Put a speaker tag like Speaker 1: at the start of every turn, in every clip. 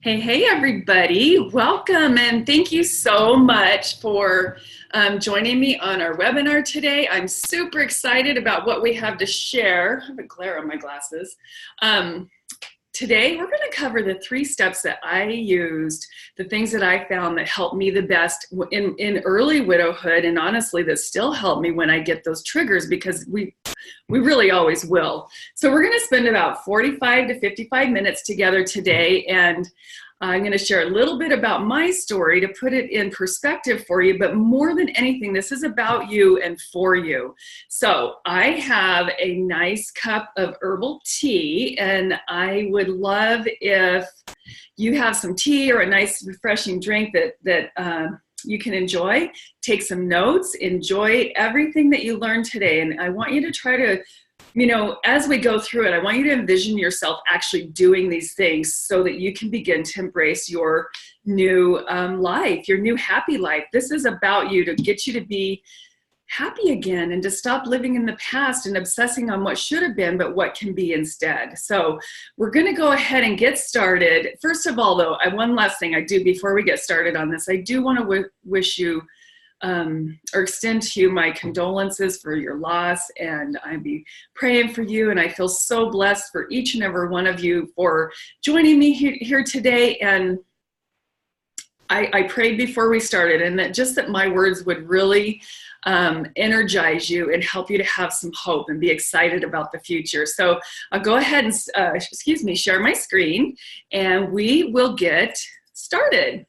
Speaker 1: Hey, everybody. Welcome and thank you so much for joining me on our webinar today. I'm super excited about what we have to share. I have a glare on my glasses. Today, we're going to cover the 3 steps that I used, the things that I found that helped me the best in early widowhood, and honestly, that still help me when I get those triggers, because we really always will. So we're going to spend about 45 to 55 minutes together today, and I'm going to share a little bit about my story to put it in perspective for you, but more than anything, this is about you and for you. So I have a nice cup of herbal tea, and I would love if you have some tea or a nice refreshing drink that you can enjoy. Take some notes, enjoy everything that you learned today, and I want you to try to, as we go through it, I want you to envision yourself actually doing these things so that you can begin to embrace your new life, your new happy life. This is about you, to get you to be happy again and to stop living in the past and obsessing on what should have been, but what can be instead. So we're going to go ahead and get started. First of all, though, one last thing I do before we get started on this, I do want to wish you or extend to you my condolences for your loss, and I'll be praying for you, and I feel so blessed for each and every one of you for joining me here today. And I prayed before we started, and that my words would really energize you and help you to have some hope and be excited about the future. So I'll go ahead and share my screen, and we will get started.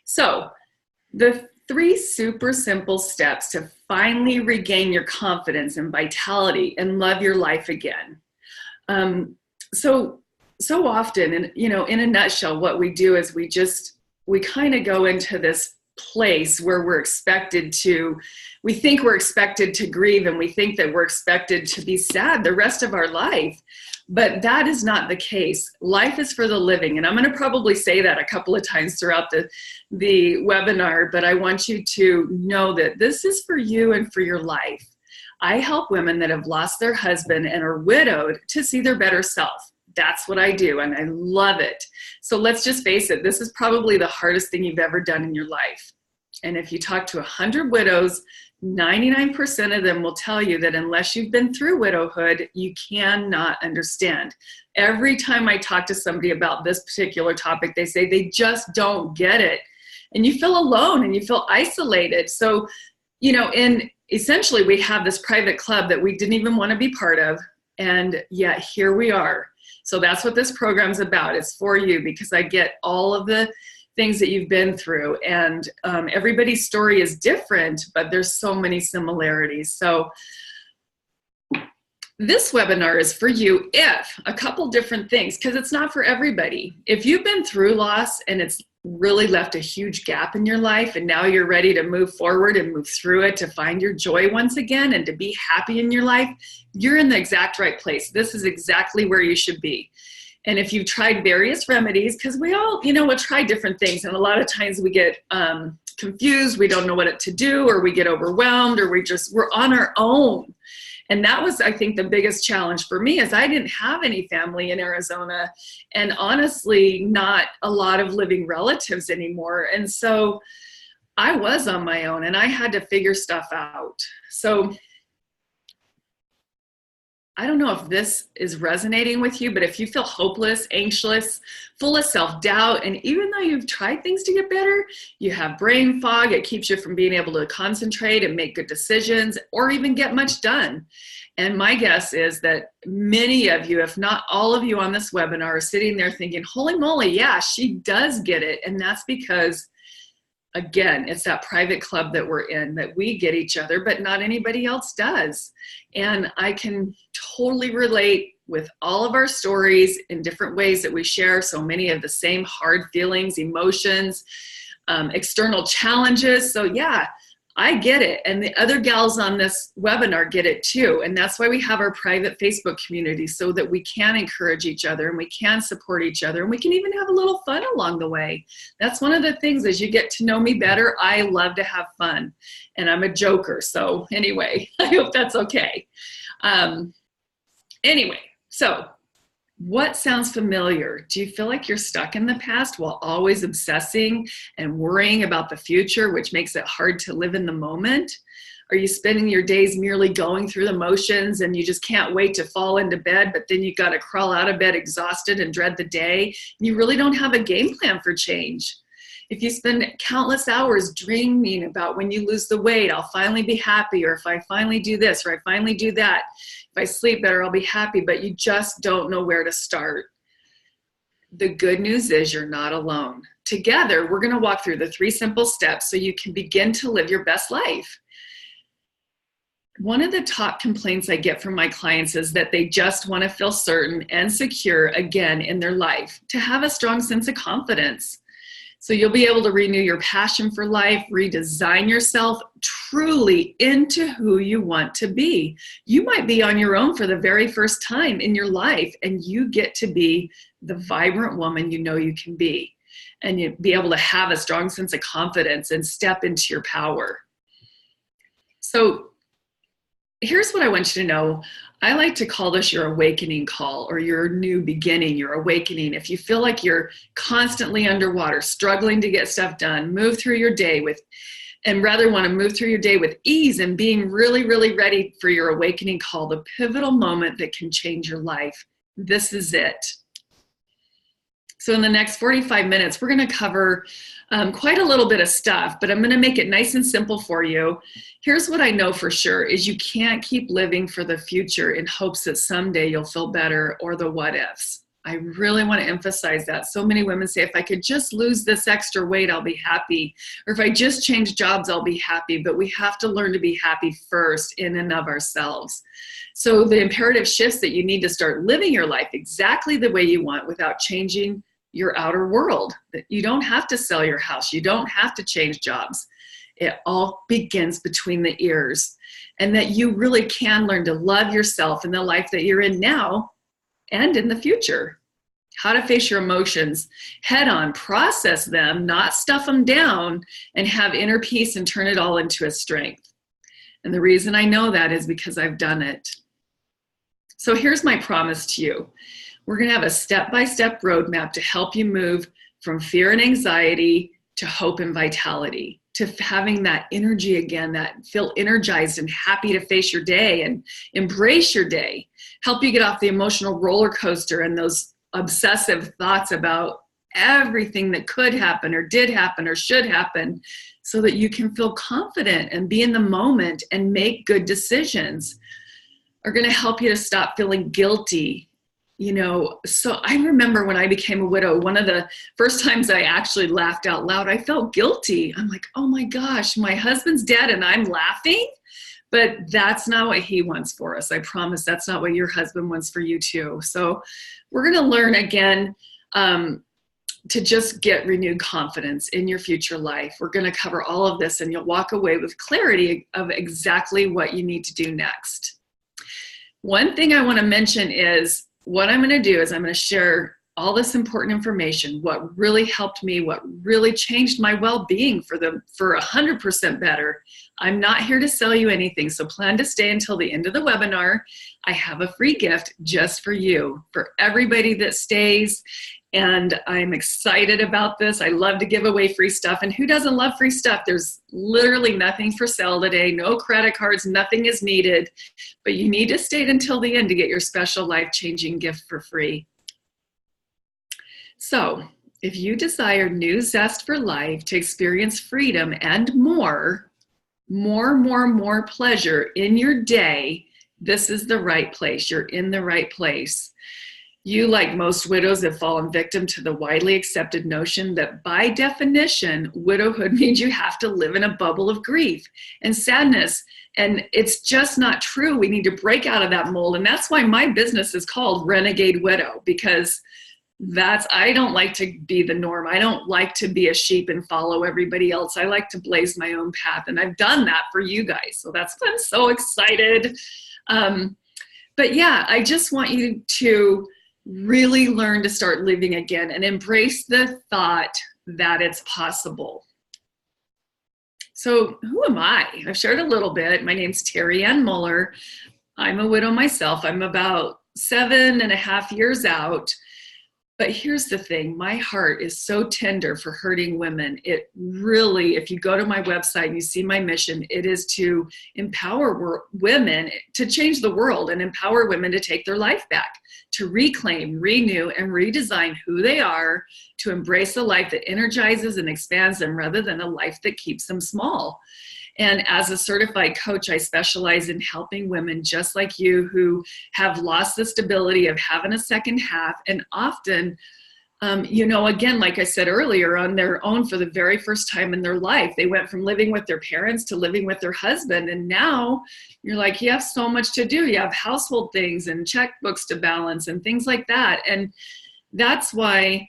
Speaker 1: So the 3 super simple steps to finally regain your confidence and vitality and love your life again. So often, and in a nutshell, what we do is we kind of go into this place where we think we're expected to grieve, and we think that we're expected to be sad the rest of our life. But that is not the case. Life is for the living. And I'm going to probably say that a couple of times throughout the webinar, but I want you to know that this is for you and for your life. I help women that have lost their husband and are widowed to see their better self. That's what I do, and I love it. So let's just face it, this is probably the hardest thing you've ever done in your life. And if you talk to 100 widows, 99% of them will tell you that unless you've been through widowhood, you cannot understand. Every time I talk to somebody about this particular topic, they say they just don't get it. And you feel alone and you feel isolated. So, essentially we have this private club that we didn't even want to be part of. And yet here we are. So that's what this program's about. It's for you, because I get all of the things that you've been through, and everybody's story is different, but there's so many similarities. So this webinar is for you if a couple different things, because it's not for everybody. If you've been through loss and it's really left a huge gap in your life, and now you're ready to move forward and move through it to find your joy once again and to be happy in your life, you're in the exact right place. This is exactly where you should be. And if you've tried various remedies, because we all, we'll try different things, and a lot of times we get confused, we don't know what to do, or we get overwhelmed, or we're on our own. And that was, I think, the biggest challenge for me, is I didn't have any family in Arizona, and honestly, not a lot of living relatives anymore. And so I was on my own, and I had to figure stuff out. So I don't know if this is resonating with you, but if you feel hopeless, anxious, full of self-doubt, and even though you've tried things to get better, you have brain fog, it keeps you from being able to concentrate and make good decisions or even get much done. And my guess is that many of you, if not all of you on this webinar, are sitting there thinking, holy moly, yeah, she does get it. And that's because, again, it's that private club that we're in, that we get each other, but not anybody else does. And I can totally relate with all of our stories in different ways that we share so many of the same hard feelings, emotions, external challenges. So yeah, I get it. And the other gals on this webinar get it too. And that's why we have our private Facebook community, so that we can encourage each other and we can support each other, and we can even have a little fun along the way. That's one of the things. As you get to know me better, I love to have fun, and I'm a joker. So anyway, I hope that's okay. Anyway, so What sounds familiar? Do you feel like you're stuck in the past while always obsessing and worrying about the future, which makes it hard to live in the moment? Are you spending your days merely going through the motions and you just can't wait to fall into bed, but then you got to crawl out of bed exhausted and dread the day? You really don't have a game plan for change. If you spend countless hours dreaming about when you lose the weight, I'll finally be happy, or if I finally do this, or I finally do that, if I sleep better, I'll be happy, but you just don't know where to start. The good news is you're not alone. Together, we're going to walk through the 3 simple steps so you can begin to live your best life. One of the top complaints I get from my clients is that they just want to feel certain and secure again in their life, to have a strong sense of confidence. So you'll be able to renew your passion for life, redesign yourself truly into who you want to be. You might be on your own for the very first time in your life, and you get to be the vibrant woman you know you can be. And you be able to have a strong sense of confidence and step into your power. So here's what I want you to know. I like to call this your awakening call, or your new beginning, your awakening. If you feel like you're constantly underwater, struggling to get stuff done, move through your day and rather want to move through your day with ease and being really, really ready for your awakening call, the pivotal moment that can change your life. This is it. So in the next 45 minutes, we're going to cover quite a little bit of stuff, but I'm going to make it nice and simple for you. Here's what I know for sure is you can't keep living for the future in hopes that someday you'll feel better, or the what ifs. I really want to emphasize that. So many women say, if I could just lose this extra weight, I'll be happy. Or if I just change jobs, I'll be happy. But we have to learn to be happy first in and of ourselves. So the imperative shifts that you need to start living your life exactly the way you want without changing your outer world. That you don't have to sell your house. You don't have to change jobs. It all begins between the ears, and that you really can learn to love yourself in the life that you're in now and in the future. How to face your emotions head on, process them, not stuff them down, and have inner peace and turn it all into a strength. And the reason I know that is because I've done it. So here's my promise to you. We're going to have a step-by-step roadmap to help you move from fear and anxiety to hope and vitality, to having that energy again, that feel energized and happy to face your day and embrace your day, help you get off the emotional roller coaster and those obsessive thoughts about everything that could happen or did happen or should happen, so that you can feel confident and be in the moment and make good decisions. Are going to help you to stop feeling guilty. You know, so I remember when I became a widow, one of the first times I actually laughed out loud, I felt guilty. I'm like, oh my gosh, my husband's dead and I'm laughing. But that's not what he wants for us. I promise that's not what your husband wants for you too. So we're going to learn again to just get renewed confidence in your future life. We're going to cover all of this, and you'll walk away with clarity of exactly what you need to do next. One thing I want to mention is, what I'm going to do is I'm going to share all this important information, what really helped me, what really changed my well-being for 100% better. I'm not here to sell you anything, so plan to stay until the end of the webinar. I have a free gift just for you, for everybody that stays, and I'm excited about this. I love to give away free stuff, and who doesn't love free stuff? There's literally nothing for sale today, no credit cards, nothing is needed, but you need to stay until the end to get your special life-changing gift for free. So if you desire new zest for life, to experience freedom and more pleasure in your day, this is the right place. You're in the right place. You, like most widows, have fallen victim to the widely accepted notion that by definition, widowhood means you have to live in a bubble of grief and sadness. And it's just not true. We need to break out of that mold. And that's why my business is called Renegade Widow, because I don't like to be the norm. I don't like to be a sheep and follow everybody else. I like to blaze my own path, and I've done that for you guys. So that's why I'm so excited. But yeah, I just want you to really learn to start living again and embrace the thought that it's possible. So who am I? I've shared a little bit. My name's Terry Ann Muller. I'm a widow myself. I'm about 7.5 years out. But here's the thing, my heart is so tender for hurting women. It really, if you go to my website and you see my mission, it is to empower women to change the world and empower women to take their life back, to reclaim, renew, and redesign who they are, to embrace a life that energizes and expands them rather than a life that keeps them small. And as a certified coach, I specialize in helping women just like you who have lost the stability of having a second half, and often, again, like I said earlier, on their own for the very first time in their life. They went from living with their parents to living with their husband. And now you're like, you have so much to do. You have household things and checkbooks to balance and things like that. And that's why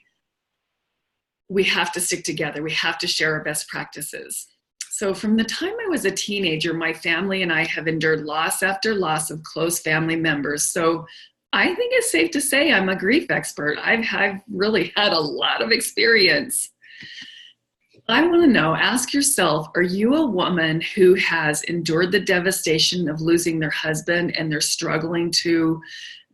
Speaker 1: we have to stick together. We have to share our best practices. So from the time I was a teenager, my family and I have endured loss after loss of close family members. So I think it's safe to say I'm a grief expert. I've really had a lot of experience. I want to know, ask yourself, are you a woman who has endured the devastation of losing their husband and they're struggling to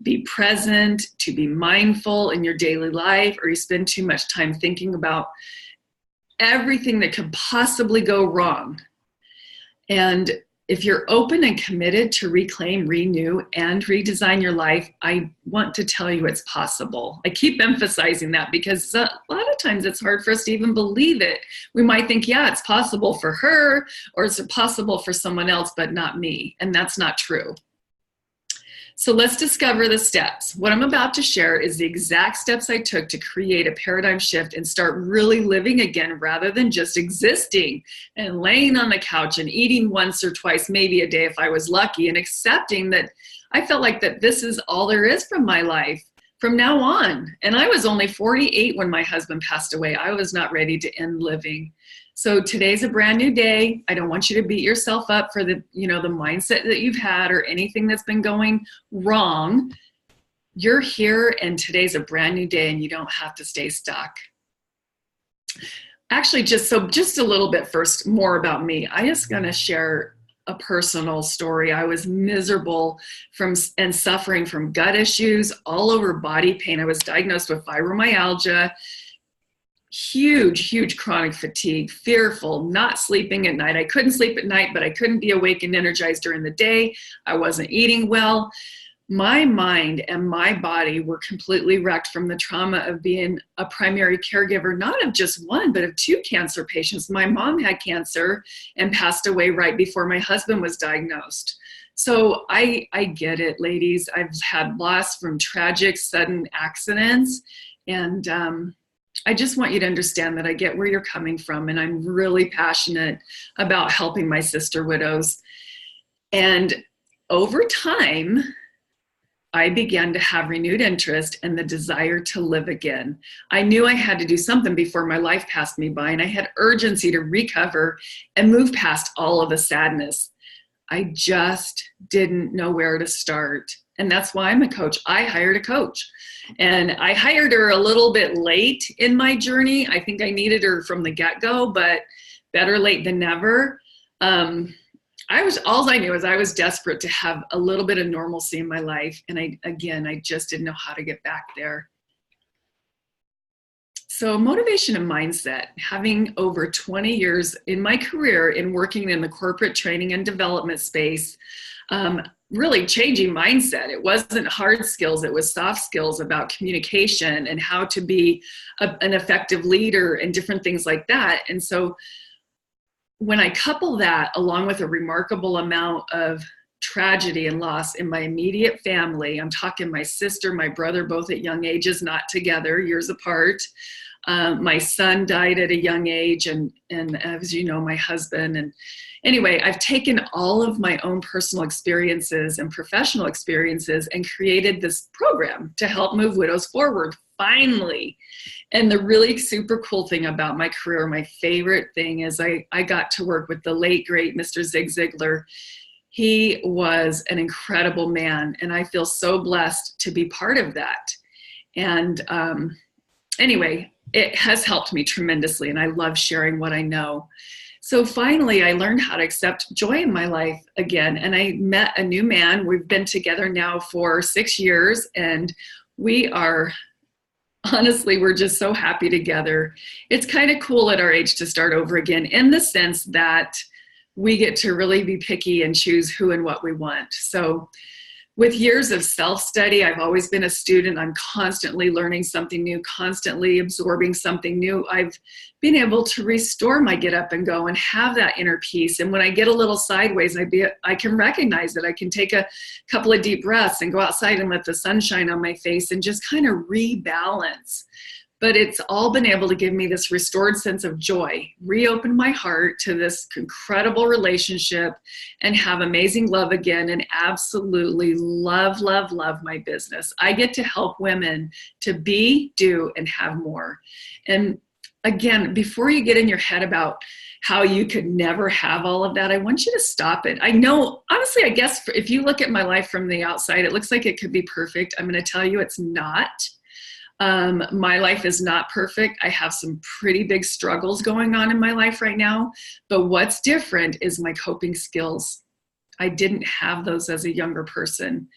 Speaker 1: be present, to be mindful in your daily life, or you spend too much time thinking about everything that could possibly go wrong? And if you're open and committed to reclaim, renew, and redesign your life, I want to tell you it's possible. I keep emphasizing that because a lot of times it's hard for us to even believe it. We might think, yeah, it's possible for her, or it's possible for someone else, but not me. And that's not true. So let's discover the steps. What I'm about to share is the exact steps I took to create a paradigm shift and start really living again rather than just existing and laying on the couch and eating once or twice, maybe a day if I was lucky, and accepting that I felt like that this is all there is from my life from now on. And I was only 48 when my husband passed away. I was not ready to end living. So today's a brand new day. I don't want you to beat yourself up for the mindset that you've had or anything that's been going wrong. You're here and today's a brand new day and you don't have to stay stuck. Actually, just a little bit first, more about me. I just gonna share a personal story. I was miserable and suffering from gut issues, all over body pain. I was diagnosed with fibromyalgia, huge chronic fatigue, fearful, not sleeping at night. I couldn't sleep at night, but I couldn't be awake and energized during the day. I wasn't eating well. My mind and my body were completely wrecked from the trauma of being a primary caregiver, not of just one, but of two cancer patients. My mom had cancer and passed away right before my husband was diagnosed. So I get it, ladies. I've had loss from tragic, sudden accidents. And I just want you to understand that I get where you're coming from. And I'm really passionate about helping my sister widows. And over time, I began to have renewed interest and the desire to live again. I knew I had to do something before my life passed me by, and I had urgency to recover and move past all of the sadness. I just didn't know where to start. And that's why I'm a coach. I hired a coach, and I hired her a little bit late in my journey. I think I needed her from the get-go, but better late than never. All I knew is I was desperate to have a little bit of normalcy in my life. And I just didn't know how to get back there. So motivation and mindset, having over 20 years in my career in working in the corporate training and development space, really changing mindset. It wasn't hard skills, it was soft skills about communication and how to be an effective leader and different things like that. And so when I couple that along with a remarkable amount of tragedy and loss in my immediate family, I'm talking my sister, my brother, both at young ages, not together, years apart. My son died at a young age, and as you know, my husband. And anyway, I've taken all of my own personal experiences and professional experiences and created this program to help move widows forward, finally. And the really super cool thing about my career, my favorite thing, is I got to work with the late, great Mr. Zig Ziglar. He was an incredible man, and I feel so blessed to be part of that. And anyway, it has helped me tremendously, and I love sharing what I know. So finally, I learned how to accept joy in my life again. And I met a new man. We've been together now for 6 years, and we are, honestly, we're just so happy together. It's kind of cool at our age to start over again, in the sense that we get to really be picky and choose who and what we want. So with years of self-study, I've always been a student. I'm constantly learning something new, constantly absorbing something new. I've been able to restore my get up and go and have that inner peace. And when I get a little sideways, I can recognize it. I can take a couple of deep breaths and go outside and let the sun shine on my face and just kind of rebalance. But it's all been able to give me this restored sense of joy, reopen my heart to this incredible relationship, and have amazing love again, and absolutely love, love, love my business. I get to help women to be, do, and have more. And again, before you get in your head about how you could never have all of that, I want you to stop it. I know, honestly, I guess if you look at my life from the outside, it looks like it could be perfect. I'm going to tell you it's not. My life is not perfect. I have some pretty big struggles going on in my life right now, but what's different is my coping skills. I didn't have those as a younger person.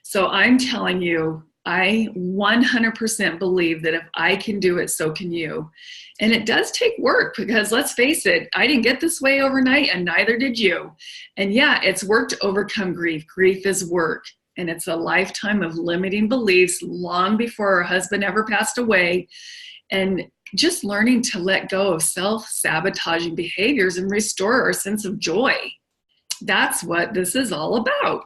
Speaker 1: So I'm telling you, I 100% believe that if I can do it, so can you. And it does take work, because let's face it, I didn't get this way overnight, and neither did you. And yeah, it's work to overcome grief. Grief is work. And it's a lifetime of limiting beliefs long before her husband ever passed away. And just learning to let go of self-sabotaging behaviors and restore our sense of joy. That's what this is all about.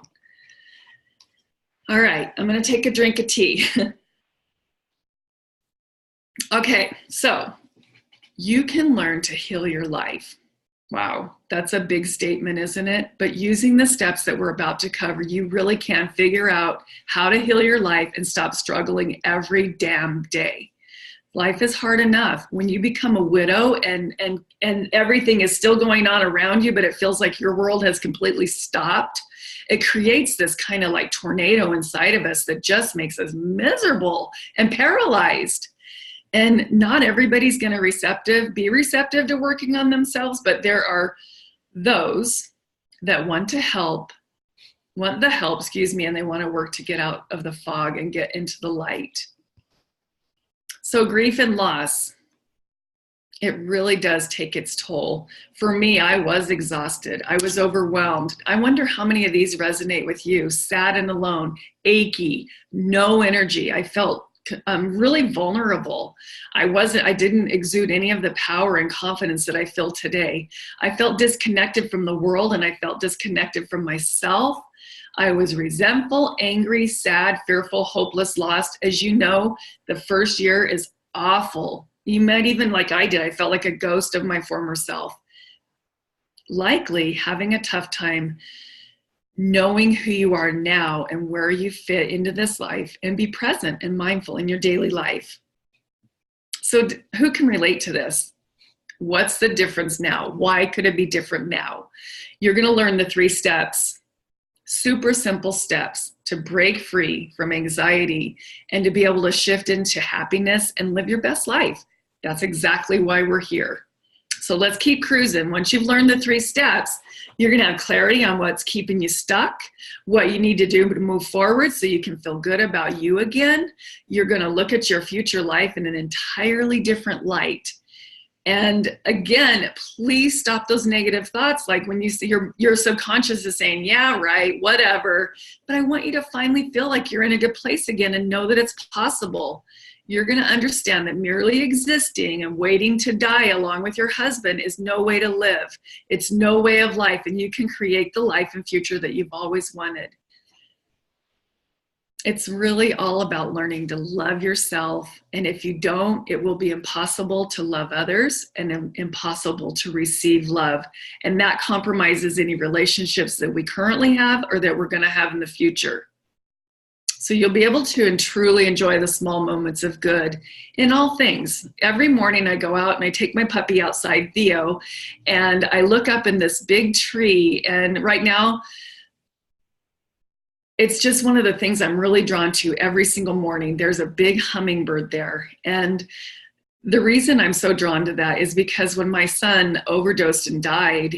Speaker 1: All right, I'm going to take a drink of tea. Okay, so you can learn to heal your life. Wow, that's a big statement, isn't it? But using the steps that we're about to cover, you really can figure out how to heal your life and stop struggling every damn day. Life is hard enough. When you become a widow and everything is still going on around you, but it feels like your world has completely stopped, it creates this kind of like tornado inside of us that just makes us miserable and paralyzed. And not everybody's going to be receptive to working on themselves, but there are those that want the help, and they want to work to get out of the fog and get into the light. So grief and loss, it really does take its toll. For me, I was exhausted. I was overwhelmed. I wonder how many of these resonate with you. Sad and alone, achy, no energy. I felt really vulnerable. I didn't exude any of the power and confidence that I feel today. I felt disconnected from the world, and I felt disconnected from myself. I was resentful, angry, sad, fearful, hopeless, lost. As you know, the first year is awful. You might even, like I did, I felt like a ghost of my former self. Likely having a tough time knowing who you are now and where you fit into this life, and be present and mindful in your daily life. So who can relate to this? What's the difference now? Why could it be different now? You're going to learn the 3 steps, super simple steps to break free from anxiety and to be able to shift into happiness and live your best life. That's exactly why we're here. So let's keep cruising. Once you've learned the 3 steps, you're going to have clarity on what's keeping you stuck, what you need to do to move forward so you can feel good about you again. You're going to look at your future life in an entirely different light. And again, please stop those negative thoughts. Like when you see your subconscious is saying, yeah, right, whatever. But I want you to finally feel like you're in a good place again and know that it's possible. You're going to understand that merely existing and waiting to die along with your husband is no way to live. It's no way of life, and you can create the life and future that you've always wanted. It's really all about learning to love yourself, and if you don't, it will be impossible to love others and impossible to receive love, and that compromises any relationships that we currently have or that we're going to have in the future. So you'll be able to truly enjoy the small moments of good in all things. Every morning I go out and I take my puppy outside, Theo, and I look up in this big tree. And right now, it's just one of the things I'm really drawn to every single morning. There's a big hummingbird there. And The reason I'm so drawn to that is because when my son overdosed and died,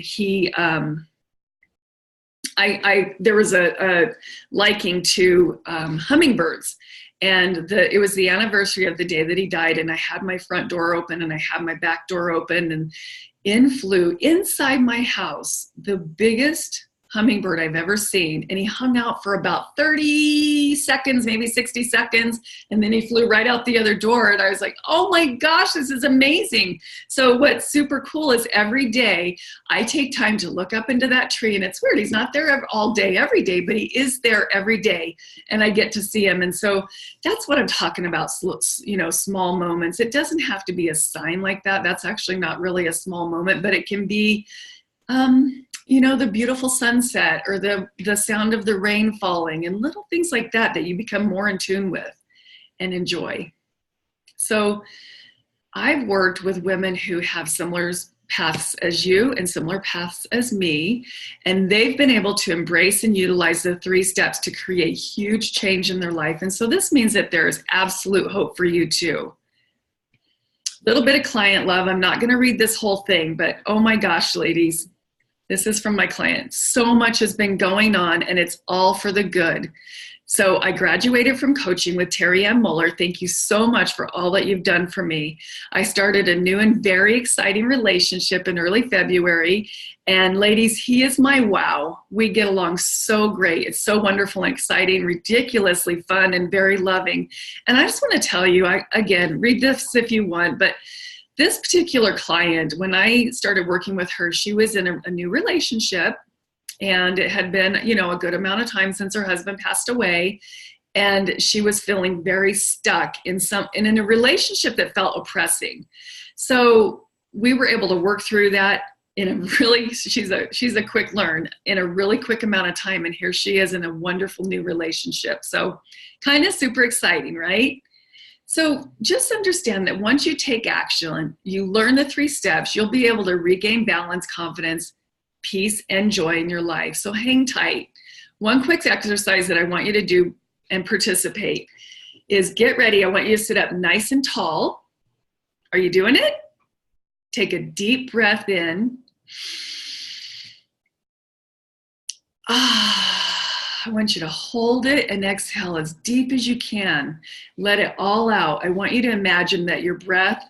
Speaker 1: there was a liking to hummingbirds. And it was the anniversary of the day that he died, and I had my front door open and I had my back door open, and in flew inside my house the biggest hummingbird I've ever seen. And he hung out for about 30 seconds, maybe 60 seconds. And then he flew right out the other door. And I was like, oh my gosh, this is amazing. So what's super cool is every day I take time to look up into that tree. And it's weird, he's not there all day, every day, but he is there every day. And I get to see him. And so that's what I'm talking about, small moments. It doesn't have to be a sign like that. That's actually not really a small moment, but it can be, the beautiful sunset or the sound of the rain falling and little things like that you become more in tune with and enjoy. So I've worked with women who have similar paths as you and similar paths as me, and they've been able to embrace and utilize the 3 steps to create huge change in their life. And so this means that there is absolute hope for you too. Little bit of client love. I'm not going to read this whole thing, but oh my gosh, ladies, this is from my client. So much has been going on, and it's all for the good. So I graduated from coaching with Terry Ann Muller. Thank you so much for all that you've done for me. I started a new and very exciting relationship in early February. And ladies, he is my wow. We get along so great. It's so wonderful and exciting, ridiculously fun, and very loving. And I just want to tell you, again, read this if you want, but this particular client, when I started working with her, she was in a new relationship, and it had been, a good amount of time since her husband passed away, and she was feeling very stuck in a relationship that felt oppressing. So we were able to work through that in a really, she's a quick learn in a really quick amount of time, and here she is in a wonderful new relationship. So kind of super exciting, right? So just understand that once you take action, you learn the 3 steps, you'll be able to regain balance, confidence, peace, and joy in your life. So hang tight. One quick exercise that I want you to do and participate is get ready. I want you to sit up nice and tall. Are you doing it? Take a deep breath in. I want you to hold it and exhale as deep as you can. Let it all out. I want you to imagine that your breath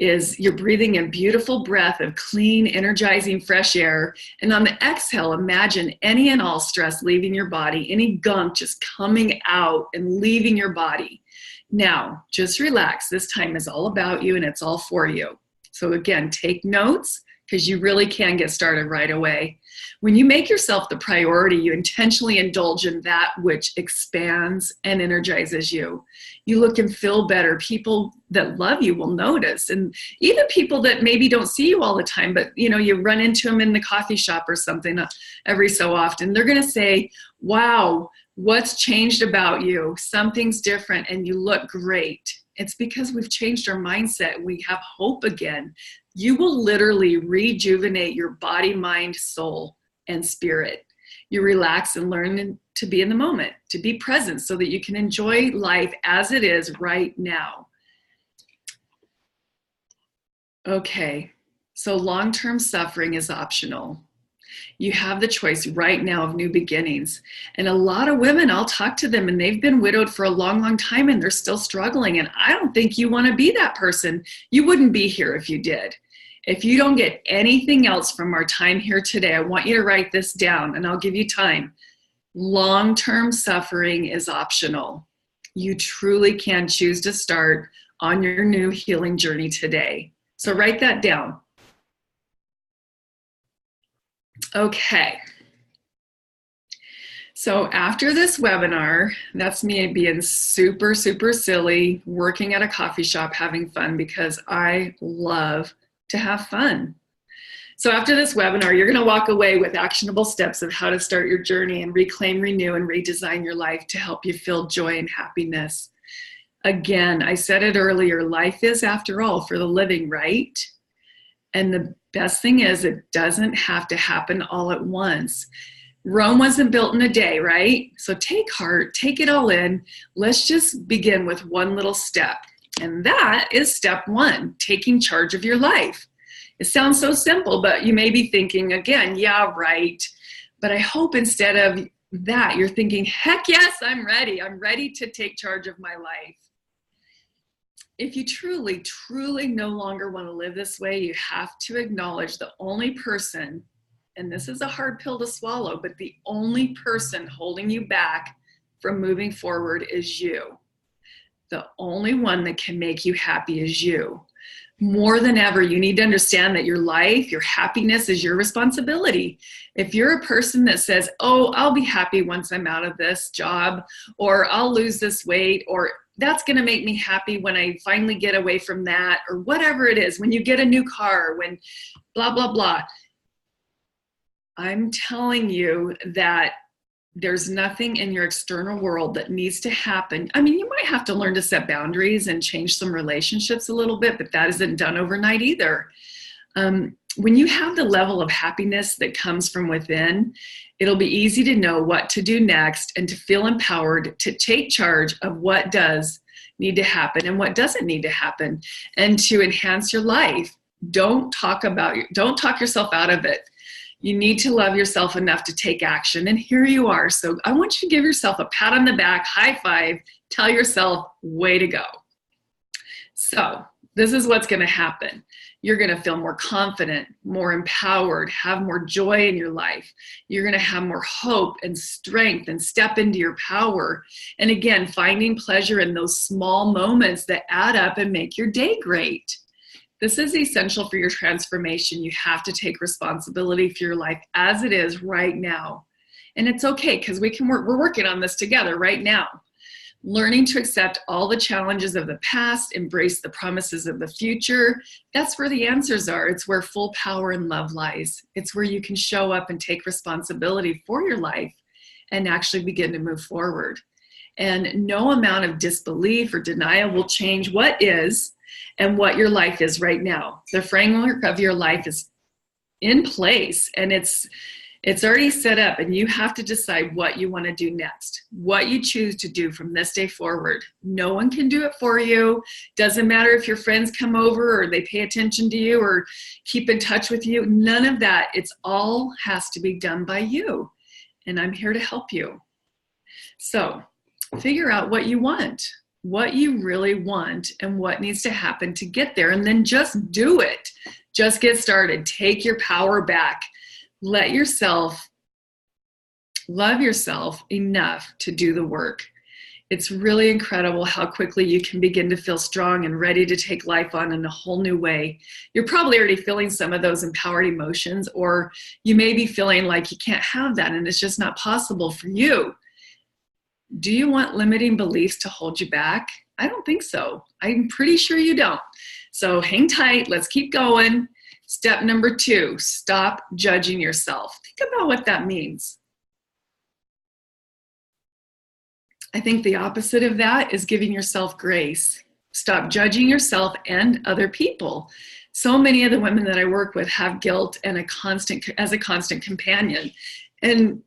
Speaker 1: you're breathing in beautiful breath of clean, energizing, fresh air. And on the exhale, imagine any and all stress leaving your body, any gunk just coming out and leaving your body. Now, just relax. This time is all about you and it's all for you. So again, take notes, because you really can get started right away. When you make yourself the priority, you intentionally indulge in that which expands and energizes you. You look and feel better. People that love you will notice. And even people that maybe don't see you all the time, but you run into them in the coffee shop or something every so often, they're going to say, wow, what's changed about you? Something's different and you look great. It's because we've changed our mindset. We have hope again. You will literally rejuvenate your body, mind, soul, and spirit. You relax and learn to be in the moment, to be present so that you can enjoy life as it is right now. Okay, so long-term suffering is optional. You have the choice right now of new beginnings. And a lot of women, I'll talk to them and they've been widowed for a long, long time and they're still struggling. And I don't think you want to be that person. You wouldn't be here if you did. If you don't get anything else from our time here today, I want you to write this down and I'll give you time. Long-term suffering is optional. You truly can choose to start on your new healing journey today. So write that down. Okay. So after this webinar, that's me being super, super silly, working at a coffee shop, having fun because I love to have fun. So after this webinar, you're going to walk away with actionable steps of how to start your journey and reclaim, renew, and redesign your life to help you feel joy and happiness. Again, I said it earlier, life is, after all, for the living, right? And the best thing is it doesn't have to happen all at once. Rome wasn't built in a day, right? So take heart, take it all in. Let's just begin with one little step. And that is step one, taking charge of your life. It sounds so simple, but you may be thinking again, yeah, right. But I hope instead of that, you're thinking, heck yes, I'm ready. I'm ready to take charge of my life. If you truly, truly no longer want to live this way, you have to acknowledge the only person, and this is a hard pill to swallow, but the only person holding you back from moving forward is you. The only one that can make you happy is you. More than ever, you need to understand that your life, your happiness is your responsibility. If you're a person that says, oh, I'll be happy once I'm out of this job, or I'll lose this weight, or that's going to make me happy when I finally get away from that, or whatever it is, when you get a new car, when blah, blah, blah. I'm telling you that there's nothing in your external world that needs to happen. I mean, you might have to learn to set boundaries and change some relationships a little bit, but that isn't done overnight either. When you have the level of happiness that comes from within, it'll be easy to know what to do next and to feel empowered to take charge of what does need to happen and what doesn't need to happen, and to enhance your life. Don't talk yourself out of it. You need to love yourself enough to take action. And here you are. So I want you to give yourself a pat on the back, high five, tell yourself, way to go. So this is what's going to happen. You're going to feel more confident, more empowered, have more joy in your life. You're going to have more hope and strength and step into your power. And again, finding pleasure in those small moments that add up and make your day great. This is essential for your transformation. You have to take responsibility for your life as it is right now. And it's okay, because we're working on this together right now. Learning to accept all the challenges of the past, embrace the promises of the future. That's where the answers are. It's where full power and love lies. It's where you can show up and take responsibility for your life and actually begin to move forward. And no amount of disbelief or denial will change what is and what your life is right now. The framework of your life is in place, and it's already set up, and you have to decide what you want to do next, what you choose to do from this day forward. No one can do it for you. Doesn't matter if your friends come over or they pay attention to you or keep in touch with you. None of that. It's all has to be done by you, and I'm here to help you. So figure out what you want, what you really want, and what needs to happen to get there, and then just do it. Just get started. Take your power back. Let yourself love yourself enough to do the work. It's really incredible how quickly you can begin to feel strong and ready to take life on in a whole new way. You're probably already feeling some of those empowered emotions, or you may be feeling like you can't have that and it's just not possible for you. Do you want limiting beliefs to hold you back? I don't think so. I'm pretty sure you don't. So hang tight. Let's keep going. Step number 2, stop judging yourself. Think about what that means. I think the opposite of that is giving yourself grace. Stop judging yourself and other people. So many of the women that I work with have guilt and as a constant companion. And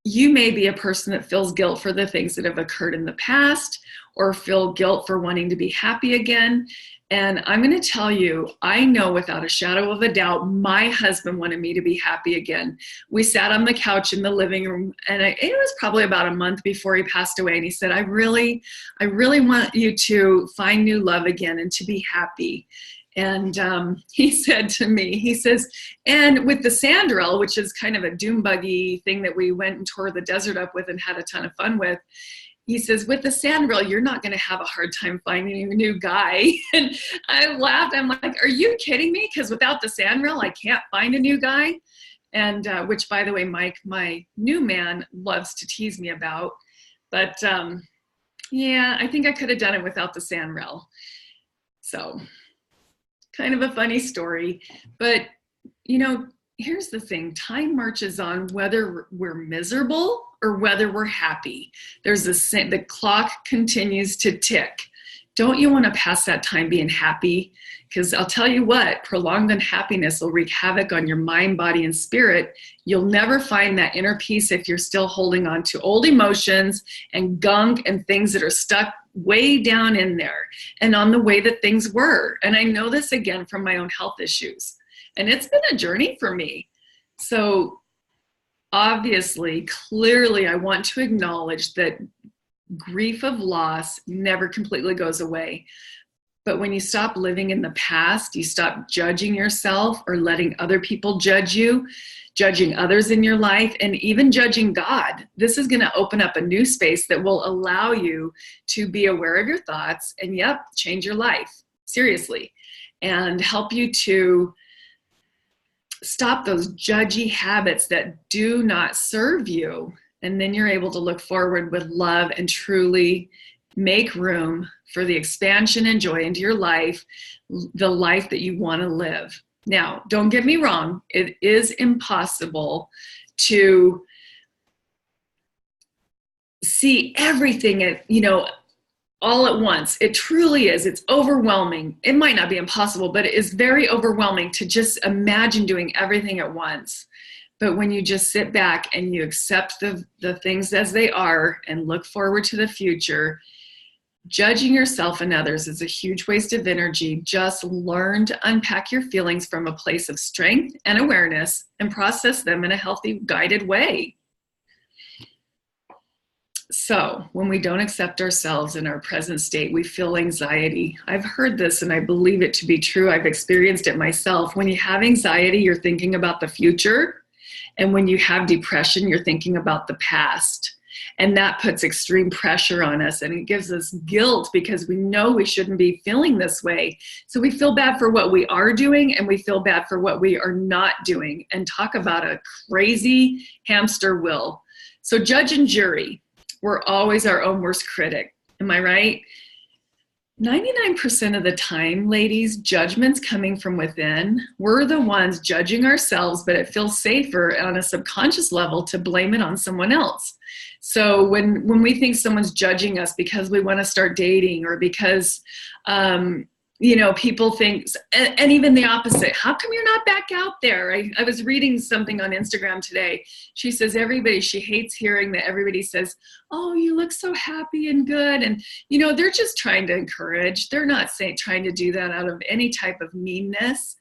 Speaker 1: you may be a person that feels guilt for the things that have occurred in the past, or feel guilt for wanting to be happy again. And I'm going to tell you, I know without a shadow of a doubt, my husband wanted me to be happy again. We sat on the couch in the living room, and it was probably about a month before he passed away. And he said, I really want you to find new love again and to be happy. And he said to me, he says, and with the Sandrel, which is kind of a doom buggy thing that we went and tore the desert up with and had a ton of fun with, he says, with the Sandrel, you're not going to have a hard time finding a new guy. And I laughed. I'm like, are you kidding me? Because without the Sandrel, I can't find a new guy. And which, by the way, Mike, my new man, loves to tease me about. But yeah, I think I could have done it without the Sandrel. So kind of a funny story. But, you know, here's the thing. Time marches on whether we're miserable or whether we're happy. The clock continues to tick. Don't you want to pass that time being happy? Because I'll tell you what, prolonged unhappiness will wreak havoc on your mind, body, and spirit. You'll never find that inner peace if you're still holding on to old emotions and gunk and things that are stuck way down in there and on the way that things were. And I know this again from my own health issues. And it's been a journey for me. So obviously, clearly, I want to acknowledge that grief of loss never completely goes away. But when you stop living in the past, you stop judging yourself or letting other people judge you, judging others in your life, and even judging God. This is going to open up a new space that will allow you to be aware of your thoughts and, yep, change your life, seriously, and help you to stop those judgy habits that do not serve you. And then you're able to look forward with love and truly make room for the expansion and joy into your life, the life that you want to live. Now, don't get me wrong. It is impossible to see everything at, all at once. It truly is. It's overwhelming. It might not be impossible, but it is very overwhelming to just imagine doing everything at once. But when you just sit back and you accept the things as they are and look forward to the future, judging yourself and others is a huge waste of energy. Just learn to unpack your feelings from a place of strength and awareness and process them in a healthy, guided way. So when we don't accept ourselves in our present state, we feel anxiety. I've heard this and I believe it to be true. I've experienced it myself. When you have anxiety, you're thinking about the future. And when you have depression, you're thinking about the past. And that puts extreme pressure on us, and it gives us guilt because we know we shouldn't be feeling this way. So we feel bad for what we are doing, and we feel bad for what we are not doing, and talk about a crazy hamster wheel. So judge and jury, we're always our own worst critic. Am I right? 99% of the time, ladies, judgment's coming from within. We're the ones judging ourselves, but it feels safer on a subconscious level to blame it on someone else. So when we think someone's judging us because we want to start dating, or because, people think, and even the opposite, how come you're not back out there? I was reading something on Instagram today. She says she hates hearing that everybody says, oh, you look so happy and good. And, they're just trying to encourage. They're not trying to do that out of any type of meanness,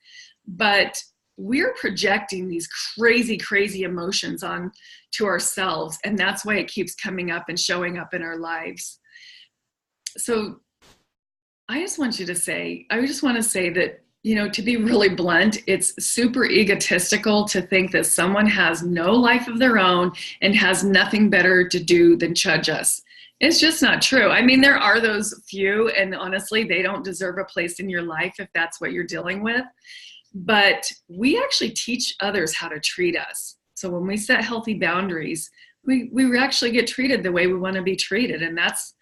Speaker 1: but we're projecting these crazy, crazy emotions on to ourselves. And that's why it keeps coming up and showing up in our lives. So I just want to say that, to be really blunt, it's super egotistical to think that someone has no life of their own and has nothing better to do than judge us. It's just not true. I mean, there are those few, and honestly, they don't deserve a place in your life if that's what you're dealing with. But we actually teach others how to treat us. So when we set healthy boundaries, we actually get treated the way we want to be treated. And that's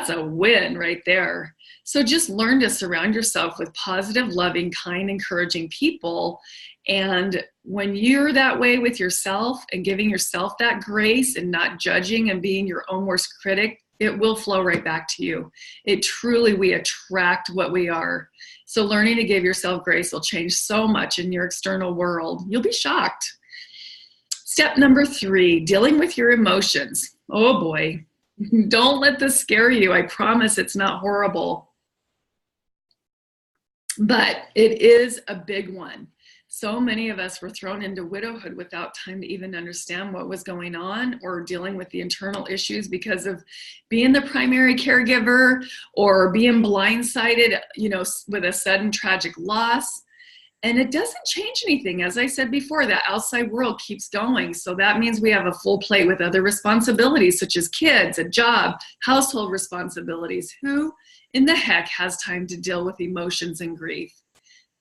Speaker 1: a win right there. So just learn to surround yourself with positive, loving, kind, encouraging people. And when you're that way with yourself and giving yourself that grace and not judging and being your own worst critic, it will flow right back to you. We attract what we are. So learning to give yourself grace will change so much in your external world. You'll be shocked. Step number 3, dealing with your emotions. Oh boy. Don't let this scare you. I promise it's not horrible. But it is a big one. So many of us were thrown into widowhood without time to even understand what was going on, or dealing with the internal issues because of being the primary caregiver, or being blindsided, with a sudden tragic loss. And it doesn't change anything. As I said before, that outside world keeps going. So that means we have a full plate with other responsibilities, such as kids, a job, household responsibilities. Who in the heck has time to deal with emotions and grief?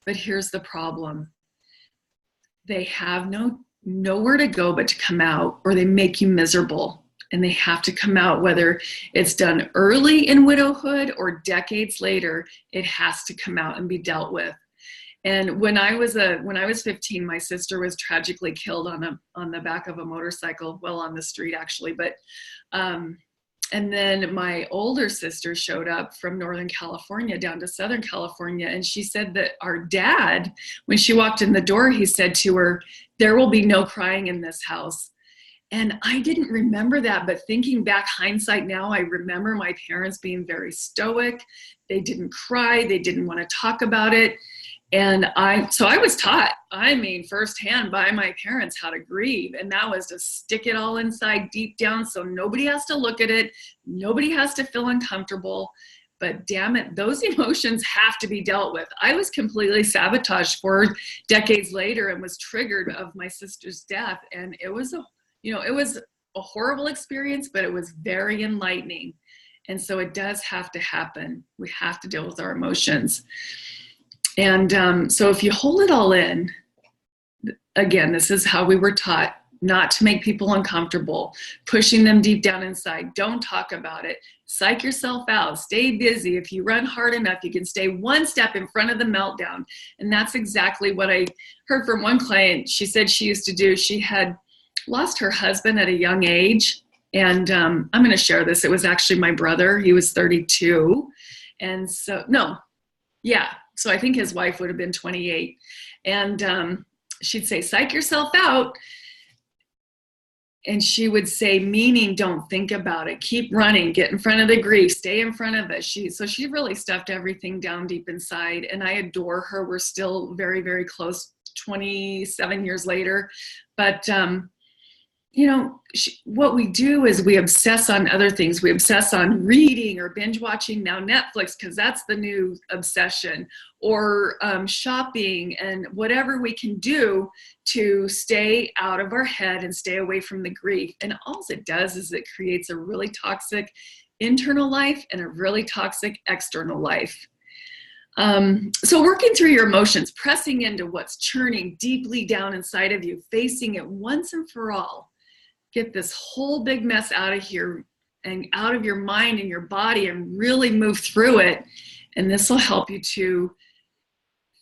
Speaker 1: But here's the problem. They have nowhere to go but to come out, or they make you miserable. And they have to come out, whether it's done early in widowhood or decades later. It has to come out and be dealt with. And when I was 15, my sister was tragically killed on the back of a motorcycle, well, on the street actually. But and then my older sister showed up from Northern California down to Southern California, and she said that our dad, when she walked in the door, he said to her, "There will be no crying in this house." And I didn't remember that, but thinking back, hindsight now, I remember my parents being very stoic. They didn't cry. They didn't want to talk about it. And so I was taught, I mean, firsthand by my parents how to grieve. And that was to stick it all inside deep down so nobody has to look at it. Nobody has to feel uncomfortable. But damn it, those emotions have to be dealt with. I was completely sabotaged 4 decades later and was triggered of my sister's death. And it was it was a horrible experience, but it was very enlightening. And so it does have to happen. We have to deal with our emotions. And so if you hold it all in, again, this is how we were taught, not to make people uncomfortable, pushing them deep down inside. Don't talk about it. Psych yourself out. Stay busy. If you run hard enough, you can stay one step in front of the meltdown. And that's exactly what I heard from one client. She said she used to do. She had lost her husband at a young age. And I'm going to share this. It was actually my brother. He was 32. And so, no, yeah. So I think his wife would have been 28. And she'd say, psych yourself out. And she would say, meaning don't think about it. Keep running. Get in front of the grief. Stay in front of it. So she really stuffed everything down deep inside. And I adore her. We're still very, very close 27 years later. But what we do is we obsess on other things. We obsess on reading or binge watching now Netflix, because that's the new obsession, or shopping, and whatever we can do to stay out of our head and stay away from the grief. And all it does is it creates a really toxic internal life and a really toxic external life. So working through your emotions, pressing into what's churning deeply down inside of you, facing it once and for all. Get this whole big mess out of here and out of your mind and your body and really move through it. And this will help you to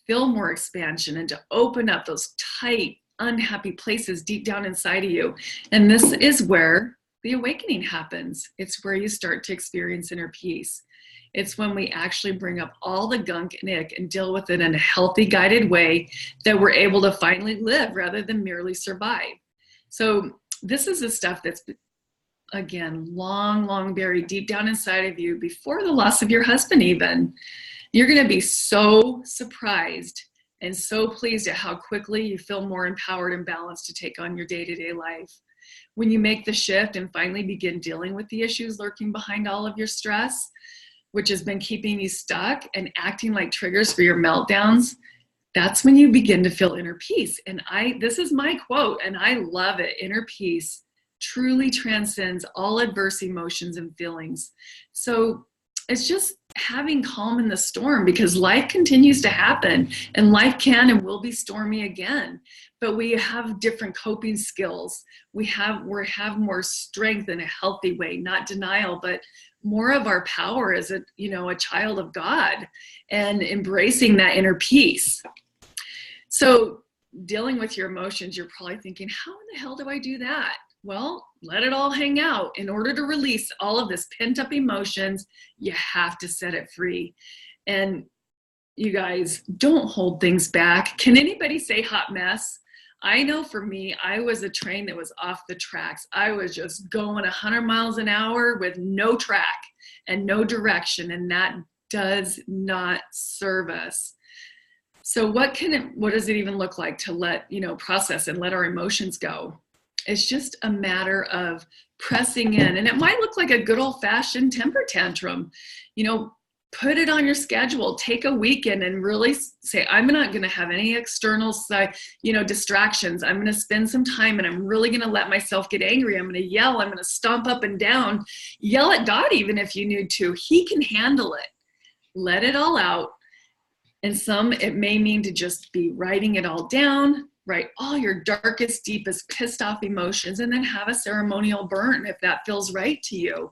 Speaker 1: feel more expansion and to open up those tight, unhappy places deep down inside of you. And this is where the awakening happens. It's where you start to experience inner peace. It's when we actually bring up all the gunk and ick and deal with it in a healthy, guided way that we're able to finally live rather than merely survive. So this is the stuff that's, again, long buried deep down inside of you before the loss of your husband even. You're going to be so surprised and so pleased at how quickly you feel more empowered and balanced to take on your day-to-day life. When you make the shift and finally begin dealing with the issues lurking behind all of your stress, which has been keeping you stuck and acting like triggers for your meltdowns, that's when you begin to feel inner peace. And this is my quote, and I love it. Inner peace truly transcends all adverse emotions and feelings. So it's just having calm in the storm, because life continues to happen and life can and will be stormy again. But we have different coping skills. We have more strength in a healthy way, not denial, but more of our power as a child of God, and embracing that inner peace. So dealing with your emotions, you're probably thinking, how in the hell do I do that? Well, let it all hang out. In order to release all of this pent up emotions, you have to set it free. And you guys, don't hold things back. Can anybody say hot mess? I know for me, I was a train that was off the tracks. I was just going 100 miles an hour with no track and no direction, and that does not serve us. So what does it even look like to let, process and let our emotions go? It's just a matter of pressing in, and it might look like a good old fashioned temper tantrum. Put it on your schedule, take a weekend and really say, I'm not going to have any external, distractions. I'm going to spend some time and I'm really going to let myself get angry. I'm going to yell. I'm going to stomp up and down, yell at God, even if you need to. He can handle it. Let it all out. And it may mean to just be writing it all down, write all your darkest, deepest, pissed off emotions, and then have a ceremonial burn if that feels right to you.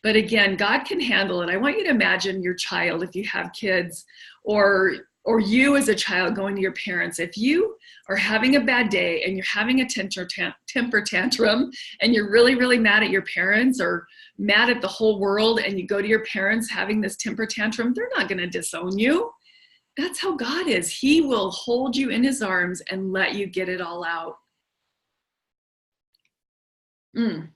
Speaker 1: But again, God can handle it. I want you to imagine your child, if you have kids, or you as a child going to your parents. If you are having a bad day and you're having a temper tantrum and you're really, really mad at your parents or mad at the whole world, and you go to your parents having this temper tantrum, they're not going to disown you. That's how God is. He will hold you in his arms and let you get it all out. Mm.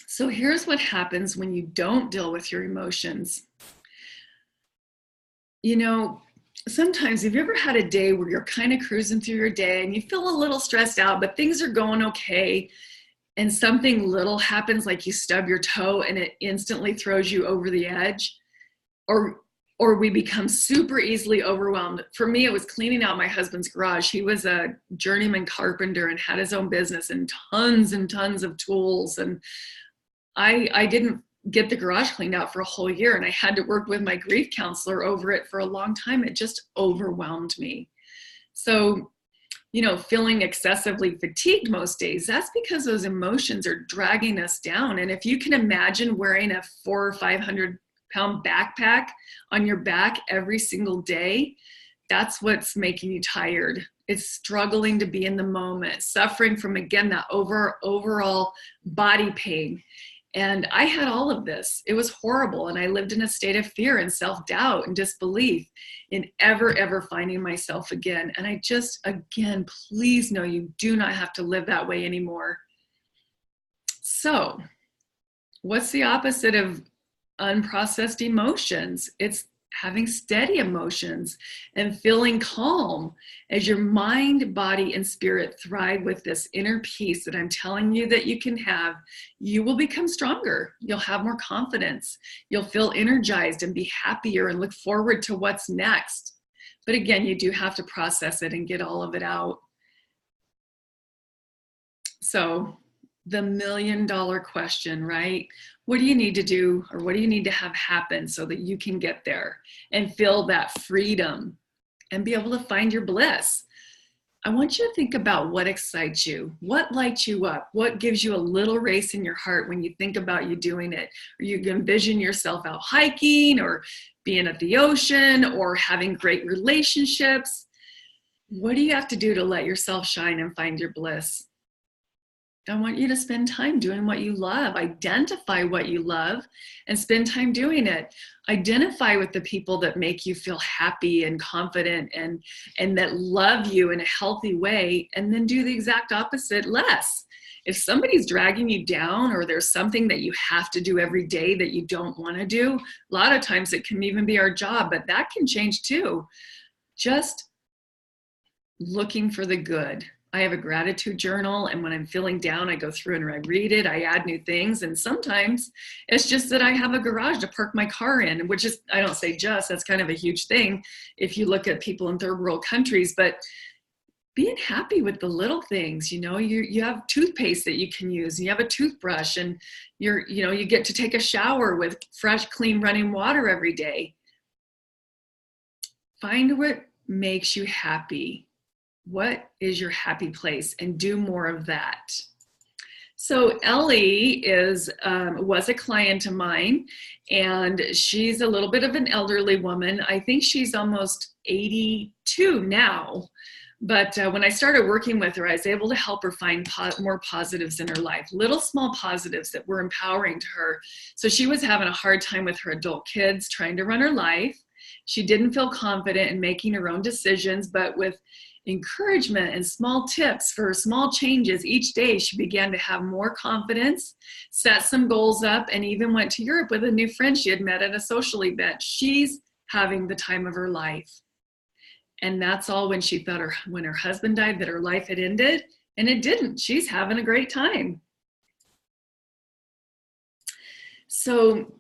Speaker 1: So here's what happens when you don't deal with your emotions. You know, sometimes have you ever had a day where you're kind of cruising through your day and you feel a little stressed out, but things are going okay, and something little happens, like you stub your toe and it instantly throws you over the edge? Or we become super easily overwhelmed. For me, it was cleaning out my husband's garage. He was a journeyman carpenter and had his own business and tons of tools. And I didn't get the garage cleaned out for a whole year, and I had to work with my grief counselor over it for a long time. It just overwhelmed me. So, feeling excessively fatigued most days, that's because those emotions are dragging us down. And if you can imagine wearing a 400 or 500-pound backpack on your back every single day, that's what's making you tired. It's struggling to be in the moment, suffering from, again, that overall body pain. And I had all of this. It was horrible. And I lived in a state of fear and self-doubt and disbelief in ever finding myself again. And I just, again, please know you do not have to live that way anymore. So what's the opposite of unprocessed emotions? It's having steady emotions and feeling calm as your mind, body, and spirit thrive with this inner peace that I'm telling you that you can have. You will become stronger. You'll have more confidence. You'll feel energized and be happier and look forward to what's next. But again, you do have to process it and get all of it out. So the $1 million question, right? What do you need to do, or what do you need to have happen so that you can get there and feel that freedom and be able to find your bliss? I want you to think about what excites you, what lights you up, what gives you a little race in your heart when you think about you doing it. Or you can envision yourself out hiking or being at the ocean or having great relationships. What do you have to do to let yourself shine and find your bliss? I want you to spend time doing what you love. Identify what you love and spend time doing it. Identify with the people that make you feel happy and confident and that love you in a healthy way, and then do the exact opposite, less. If somebody's dragging you down, or there's something that you have to do every day that you don't want to do, a lot of times it can even be our job, but that can change too. Just looking for the good. I have a gratitude journal, and when I'm feeling down, I go through and I read it. I add new things, and sometimes it's just that I have a garage to park my car in, which is, I don't say just, that's kind of a huge thing if you look at people in third world countries, but being happy with the little things. You have toothpaste that you can use, and you have a toothbrush, and you get to take a shower with fresh, clean running water every day. Find what makes you happy. What is your happy place, and do more of that. So Ellie was a client of mine, and she's a little bit of an elderly woman. I think she's almost 82 now. But when I started working with her, I was able to help her find more positives in her life, little small positives that were empowering to her. So she was having a hard time with her adult kids, trying to run her life. She didn't feel confident in making her own decisions, but with encouragement and small tips for small changes each day, she began to have more confidence, set some goals up, and even went to Europe with a new friend she had met at a social event. She's having the time of her life. And that's all when she thought when her husband died that her life had ended, and it didn't. She's having a great time. So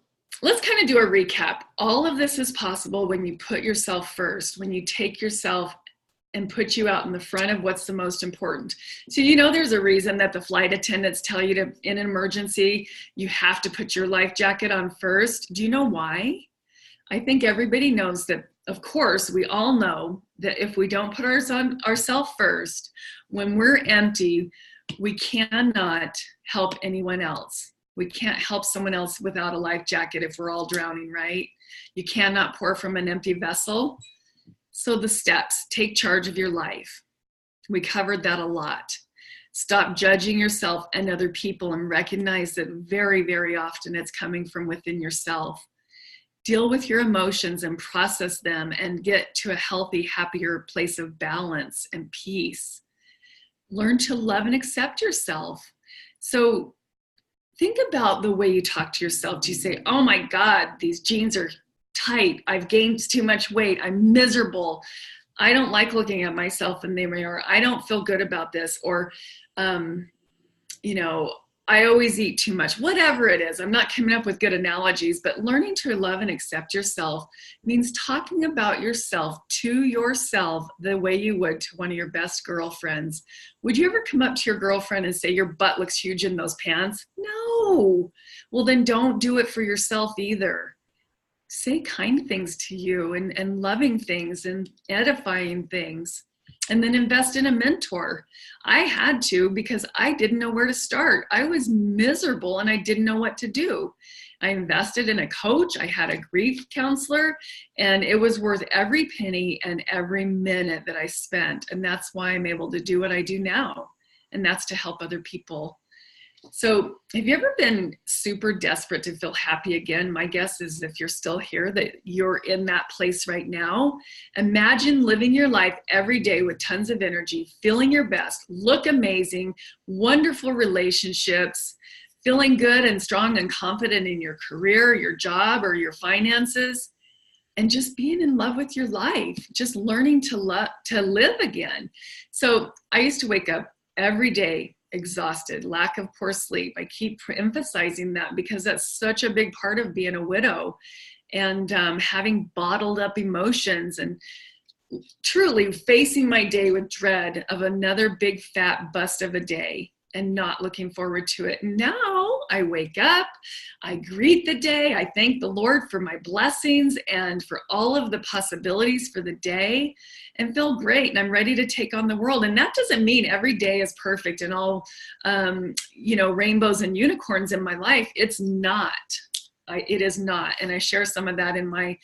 Speaker 1: let's kind of do a recap. All of this is possible when you put yourself first, when you take yourself and put you out in the front of what's the most important. So there's a reason that the flight attendants tell you to, in an emergency, you have to put your life jacket on first. Do you know why? I think everybody knows that, of course, we all know that if we don't put ourselves first, when we're empty, we cannot help anyone else. We can't help someone else without a life jacket if we're all drowning, right? You cannot pour from an empty vessel. So the steps: take charge of your life. We covered that a lot. Stop judging yourself and other people, and recognize that very, very often it's coming from within yourself. Deal with your emotions and process them and get to a healthy, happier place of balance and peace. Learn to love and accept yourself. So think about the way you talk to yourself. Do you say, oh my God, these jeans are tight. I've gained too much weight. I'm miserable. I don't like looking at myself in the mirror. I don't feel good about this. Or, um, you know, I always eat too much, whatever it is. I'm not coming up with good analogies, but learning to love and accept yourself means talking about yourself to yourself the way you would to one of your best girlfriends. Would you ever come up to your girlfriend and say, your butt looks huge in those pants? No. Well, then don't do it for yourself either. Say kind things to you and loving things and edifying things. And then invest in a mentor. I had to because I didn't know where to start. I was miserable and I didn't know what to do. I invested in a coach. I had a grief counselor, and it was worth every penny and every minute that I spent. And that's why I'm able to do what I do now. And that's to help other people. So have you ever been super desperate to feel happy again? My guess is if you're still here, that you're in that place right now. Imagine living your life every day with tons of energy, feeling your best, look amazing, wonderful relationships, feeling good and strong and confident in your career, your job, or your finances, and just being in love with your life, just learning to live again. So I used to wake up every day exhausted, lack of poor sleep. I keep emphasizing that because that's such a big part of being a widow, and having bottled up emotions and truly facing my day with dread of another big fat bust of a day and not looking forward to it. Now I wake up, I greet the day, I thank the Lord for my blessings and for all of the possibilities for the day, and feel great, and I'm ready to take on the world. And that doesn't mean every day is perfect and all rainbows and unicorns in my life. It's not. It is not. And I share some of that in my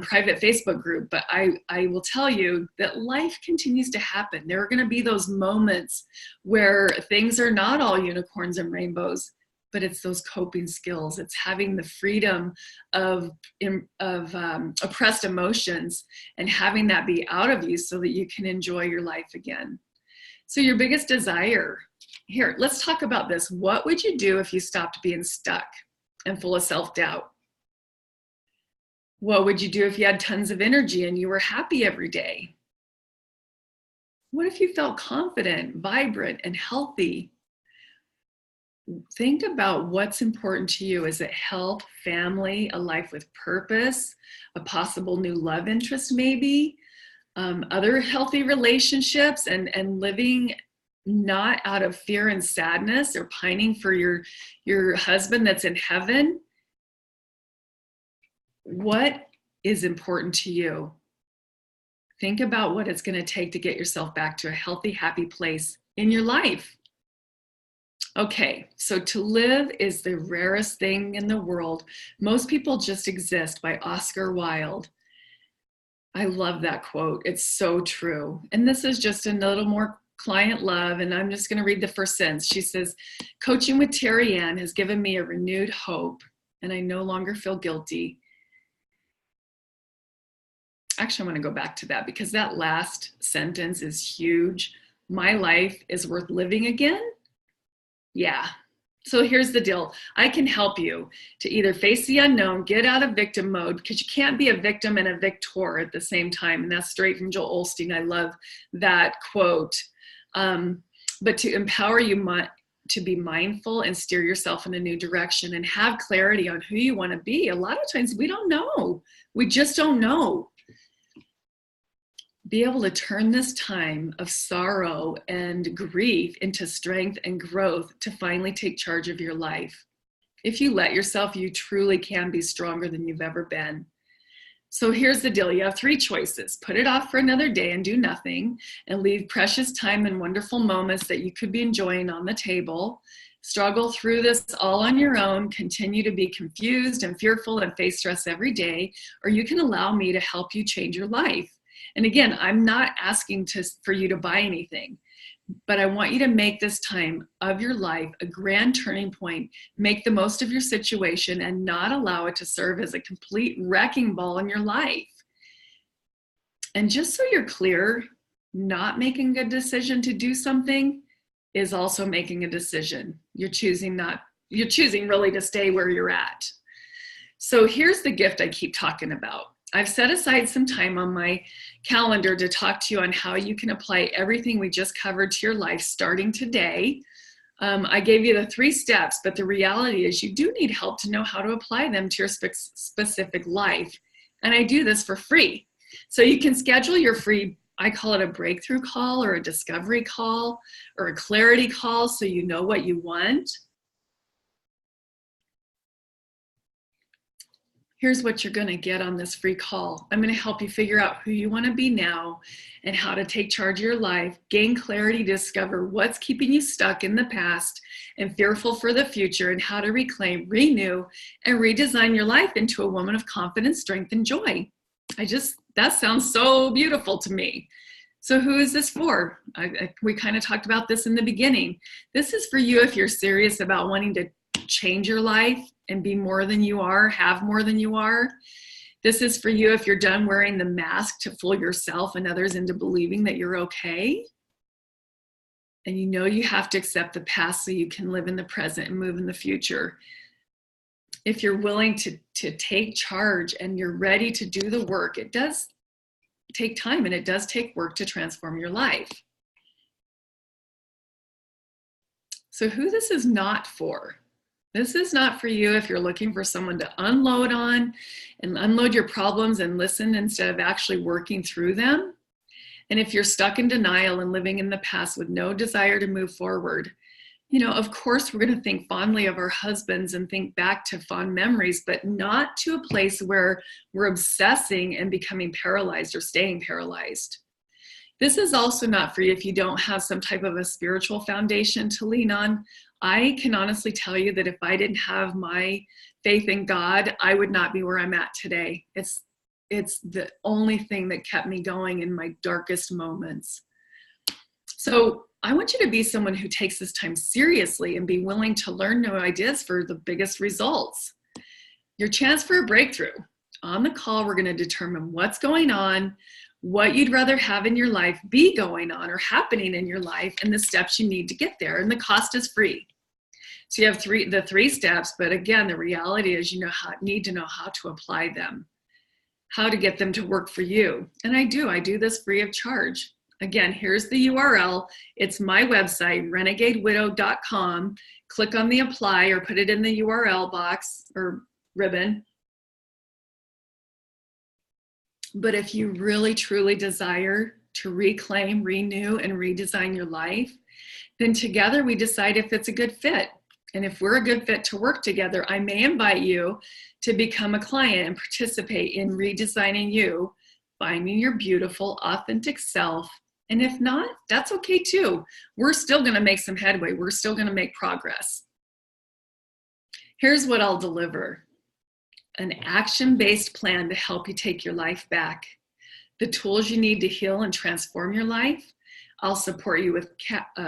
Speaker 1: private Facebook group. But I will tell you that life continues to happen. There are going to be those moments where things are not all unicorns and rainbows, but it's those coping skills. It's having the freedom of oppressed emotions and having that be out of you so that you can enjoy your life again. So your biggest desire. Here, let's talk about this. What would you do if you stopped being stuck and full of self-doubt? What would you do if you had tons of energy and you were happy every day? What if you felt confident, vibrant, and healthy? Think about what's important to you. Is it health, family, a life with purpose, a possible new love interest maybe, other healthy relationships, and living not out of fear and sadness or pining for your husband that's in heaven? What is important to you? Think about what it's going to take to get yourself back to a healthy, happy place in your life. Okay, so to live is the rarest thing in the world. Most people just exist, by Oscar Wilde. I love that quote. It's so true. And this is just a little more client love, and I'm just going to read the first sentence. She says, coaching with Terry Ann has given me a renewed hope, and I no longer feel guilty. Actually, I want to go back to that because that last sentence is huge. My life is worth living again. Yeah. So here's the deal. I can help you to either face the unknown, get out of victim mode, because you can't be a victim and a victor at the same time. And that's straight from Joel Osteen. I love that quote. But to empower you to be mindful and steer yourself in a new direction and have clarity on who you want to be. A lot of times we don't know. We just don't know. Be able to turn this time of sorrow and grief into strength and growth to finally take charge of your life. If you let yourself, you truly can be stronger than you've ever been. So here's the deal. You have three choices. Put it off for another day and do nothing, and leave precious time and wonderful moments that you could be enjoying on the table. Struggle through this all on your own. Continue to be confused and fearful and face stress every day, or you can allow me to help you change your life. And again, I'm not asking for you to buy anything, but I want you to make this time of your life a grand turning point. Make the most of your situation and not allow it to serve as a complete wrecking ball in your life. And just so you're clear, not making a decision to do something is also making a decision. You're choosing really to stay where you're at. So here's the gift I keep talking about. I've set aside some time on my calendar to talk to you on how you can apply everything we just covered to your life starting today. I gave you the 3 steps, but the reality is you do need help to know how to apply them to your specific life. And I do this for free. So you can schedule your free, I call it a breakthrough call or a discovery call or a clarity call so you know what you want. Here's what you're going to get on this free call. I'm going to help you figure out who you want to be now and how to take charge of your life, gain clarity, discover what's keeping you stuck in the past and fearful for the future, and how to reclaim, renew, and redesign your life into a woman of confidence, strength, and joy. That sounds so beautiful to me. So who is this for? We kind of talked about this in the beginning. This is for you if you're serious about wanting to change your life and be more than you are, have more than you are. This is for you if you're done wearing the mask to fool yourself and others into believing that you're okay. And you know you have to accept the past so you can live in the present and move in the future. If you're willing to take charge and you're ready to do the work, it does take time and it does take work to transform your life. So who this is not for? This is not for you if you're looking for someone to unload on and unload your problems and listen instead of actually working through them. And if you're stuck in denial and living in the past with no desire to move forward, of course, we're going to think fondly of our husbands and think back to fond memories, but not to a place where we're obsessing and becoming paralyzed or staying paralyzed. This is also not for you if you don't have some type of a spiritual foundation to lean on. I can honestly tell you that if I didn't have my faith in God, I would not be where I'm at today. It's the only thing that kept me going in my darkest moments. So I want you to be someone who takes this time seriously and be willing to learn new ideas for the biggest results. Your chance for a breakthrough. On the call, we're going to determine what's going on, what you'd rather have in your life be going on or happening in your life, and the steps you need to get there. And the cost is free. So you have the 3 steps, but again, the reality is need to know how to apply them, how to get them to work for you. And I do this free of charge. Again, here's the URL. It's my website, renegadewidow.com. Click on the apply or put it in the URL box or ribbon. But if you really, truly desire to reclaim, renew, and redesign your life, then together we decide if it's a good fit. And if we're a good fit to work together, I may invite you to become a client and participate in redesigning you, finding your beautiful, authentic self. And if not, that's okay too. We're still going to make some headway. We're still going to make progress. Here's what I'll deliver. An action-based plan to help you take your life back. The tools you need to heal and transform your life. I'll support you with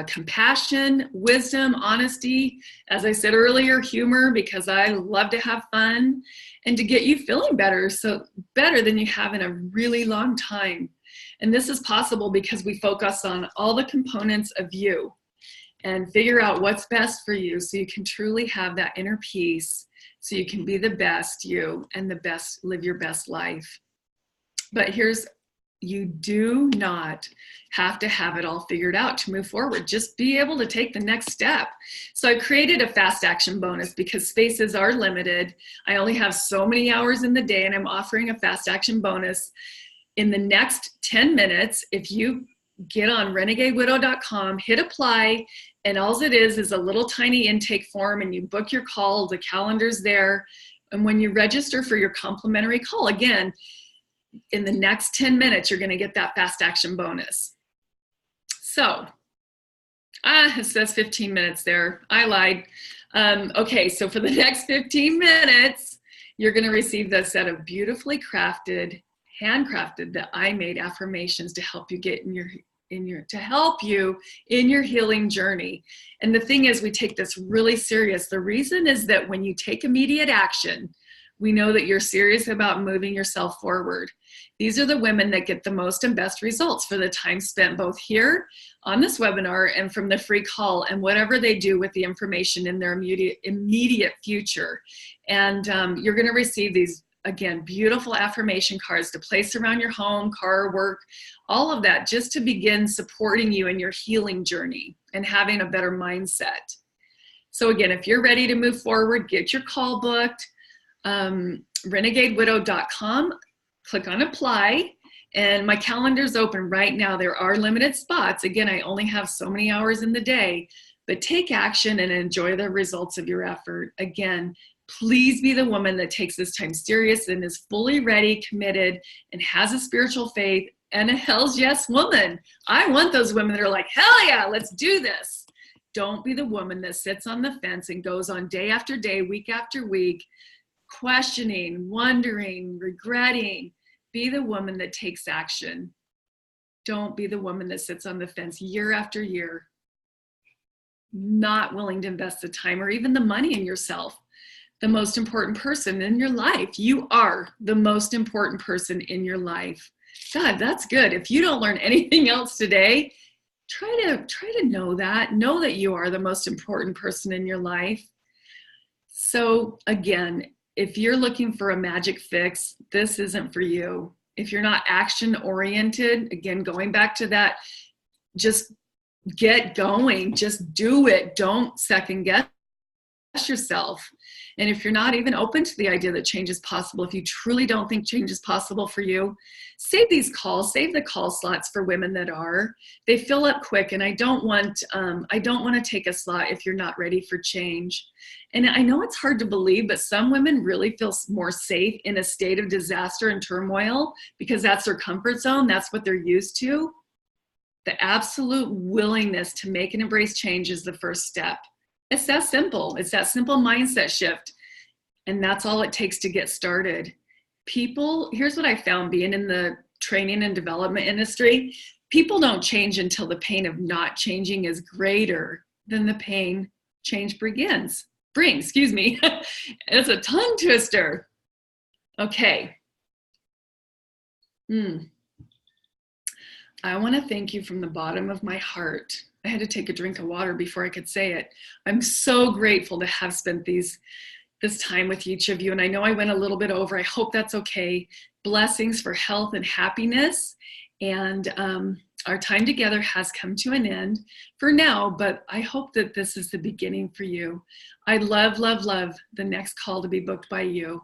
Speaker 1: compassion, wisdom, honesty, as I said earlier, humor, because I love to have fun, and to get you feeling better, so better than you have in a really long time. And this is possible because we focus on all the components of you and figure out what's best for you so you can truly have that inner peace, so you can be the best you and live your best life. But you do not have to have it all figured out to move forward. Just be able to take the next step. So I created a fast action bonus because spaces are limited. I only have so many hours in the day, and I'm offering a fast action bonus in the next 10 minutes. If you get on renegadewidow.com, hit apply, and all it is a little tiny intake form, and you book your call, the calendar's there. And when you register for your complimentary call, again, in the next 10 minutes, you're going to get that fast action bonus. So, it says 15 minutes there. I lied. Okay, so for the next 15 minutes, you're going to receive the set of beautifully crafted, handcrafted, that I made affirmations to help you get to help you in your healing journey. And the thing is, we take this really serious. The reason is that when you take immediate action, We know that you're serious about moving yourself forward. These are the women that get the most and best results for the time spent both here on this webinar and from the free call and whatever they do with the information in their immediate future. And you're going to receive these, again, beautiful affirmation cards to place around your home, car, work, all of that, just to begin supporting you in your healing journey and having a better mindset. So again, if you're ready to move forward, get your call booked. renegadewidow.com, click on apply, and my calendar's open right now. There are limited spots. Again, I only have so many hours in the day, but take action and enjoy the results of your effort. Again, please be the woman that takes this time serious and is fully ready, committed, and has a spiritual faith and a hell's yes woman. I want those women that are like, hell yeah, let's do this. Don't be the woman that sits on the fence and goes on day after day, week after week, questioning, wondering, regretting. Be the woman that takes action. Don't be the woman that sits on the fence year after year, not willing to invest the time or even the money in yourself. The most important person in your life. You are the most important person in your life. God, that's good. If you don't learn anything else today, try to know that you are the most important person in your life. So again, if you're looking for a magic fix, this isn't for you. If you're not action oriented, again, going back to that, just get going, just do it. Don't second guess yourself. And if you're not even open to the idea that change is possible, if you truly don't think change is possible for you, save these calls, save the call slots for women that are. They fill up quick, and I don't want to take a slot if you're not ready for change. And I know it's hard to believe, but some women really feel more safe in a state of disaster and turmoil because that's their comfort zone. That's what they're used to. The absolute willingness to make and embrace change is the first step. It's that simple. It's that simple mindset shift. And that's all it takes to get started. Here's what I found being in the training and development industry. People don't change until the pain of not changing is greater than the pain change brings. It's a tongue twister. Okay. I want to thank you from the bottom of my heart. I had to take a drink of water before I could say it. I'm so grateful to have spent this time with each of you. And I know I went a little bit over. I hope that's okay. Blessings for health and happiness. And our time together has come to an end for now, but I hope that this is the beginning for you. I love, love, love the next call to be booked by you.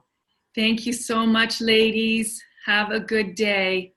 Speaker 1: Thank you so much, ladies. Have a good day.